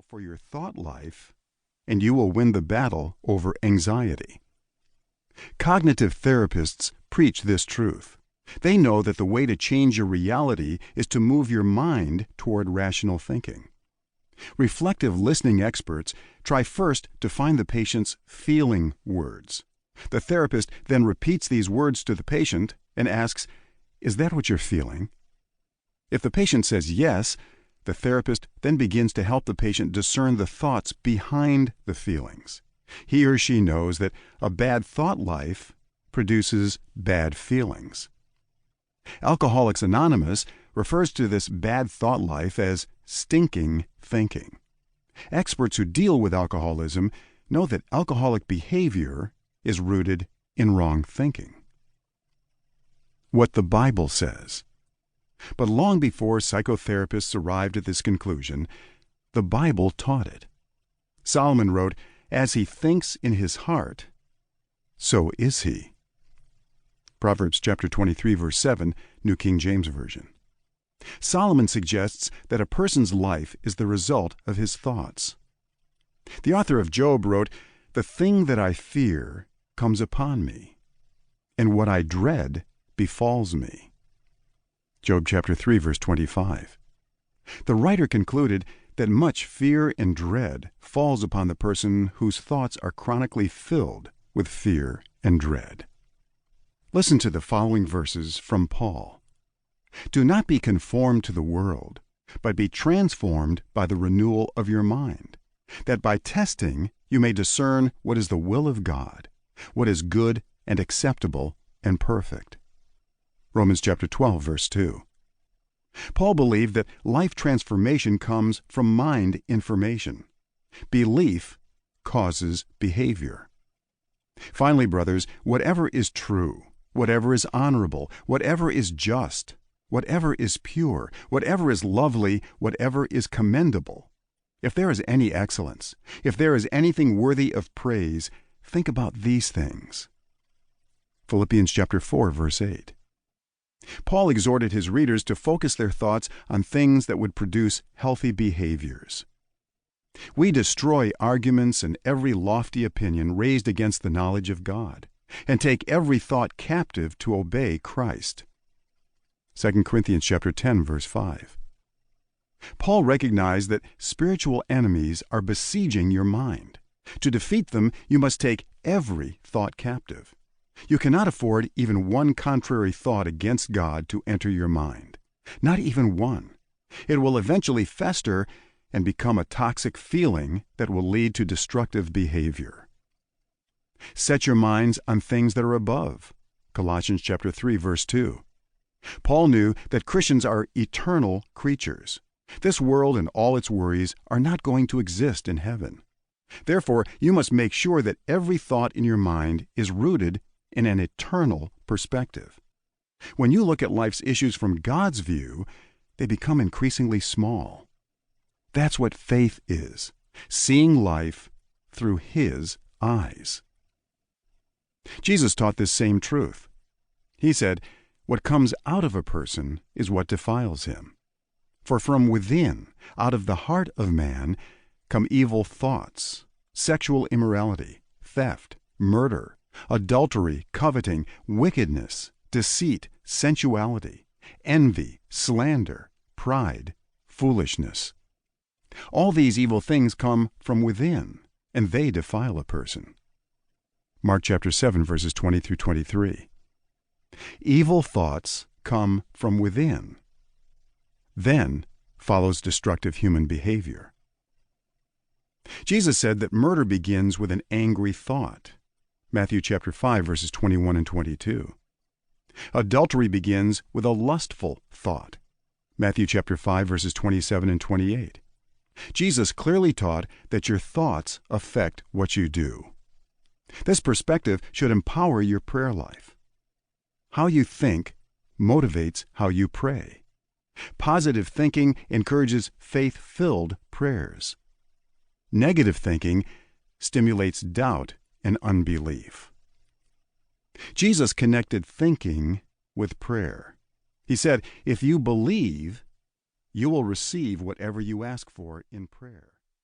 for your thought life, and you will win the battle over anxiety. Cognitive therapists preach this truth. They know that the way to change your reality is to move your mind toward rational thinking. Reflective listening experts try first to find the patient's feeling words. The therapist then repeats these words to the patient and asks, "Is that what you're feeling?" If the patient says yes, the therapist then begins to help the patient discern the thoughts behind the feelings. He or she knows that a bad thought life produces bad feelings. Alcoholics Anonymous refers to this bad thought life as stinking thinking. Experts who deal with alcoholism know that alcoholic behavior is rooted in wrong thinking. What the Bible says. But long before psychotherapists arrived at this conclusion, the Bible taught it. Solomon wrote, "As he thinks in his heart, so is he." Proverbs chapter 23, verse 7, New King James Version. Solomon suggests that a person's life is the result of his thoughts. The author of Job wrote, "The thing that I fear comes upon me, and what I dread befalls me." Job chapter 3, verse 25. The writer concluded that much fear and dread falls upon the person whose thoughts are chronically filled with fear and dread. Listen to the following verses from Paul. "Do not be conformed to the world, but be transformed by the renewal of your mind, that by testing you may discern what is the will of God, what is good and acceptable and perfect." Romans chapter 12, verse 2. Paul believed that life transformation comes from mind information. Belief causes behavior. Finally, brothers, whatever is true, whatever is honorable, whatever is just, whatever is pure, whatever is lovely, whatever is commendable, if there is any excellence, if there is anything worthy of praise, think about these things. Philippians chapter 4, verse 8. Paul exhorted his readers to focus their thoughts on things that would produce healthy behaviors. We destroy arguments and every lofty opinion raised against the knowledge of God, and take every thought captive to obey Christ. 2 Corinthians chapter 10, verse 5. Paul recognized that spiritual enemies are besieging your mind. To defeat them, you must take every thought captive. You cannot afford even one contrary thought against God to enter your mind. Not even one. It will eventually fester and become a toxic feeling that will lead to destructive behavior. Set your minds on things that are above. Colossians chapter 3, verse 2. Paul knew that Christians are eternal creatures. This world and all its worries are not going to exist in heaven. Therefore, you must make sure that every thought in your mind is rooted in an eternal perspective. When you look at life's issues from God's view, they become increasingly small. That's what faith is, seeing life through His eyes. Jesus taught this same truth. He said, "What comes out of a person is what defiles him. For from within, out of the heart of man, come evil thoughts, sexual immorality, theft, murder, adultery, coveting, wickedness, deceit, sensuality, envy, slander, pride, foolishness. All these evil things come from within, and they defile a person." Mark chapter 7, verses 20 through 23. Evil thoughts come from within. Then follows destructive human behavior. Jesus said that murder begins with an angry thought. Matthew chapter 5, verses 21 and 22. Adultery begins with a lustful thought. Matthew chapter 5, verses 27 and 28. Jesus clearly taught that your thoughts affect what you do. This perspective should empower your prayer life. How you think motivates how you pray. Positive thinking encourages faith-filled prayers. Negative thinking stimulates doubt and unbelief. Jesus connected thinking with prayer. He said, "If you believe, you will receive whatever you ask for in prayer."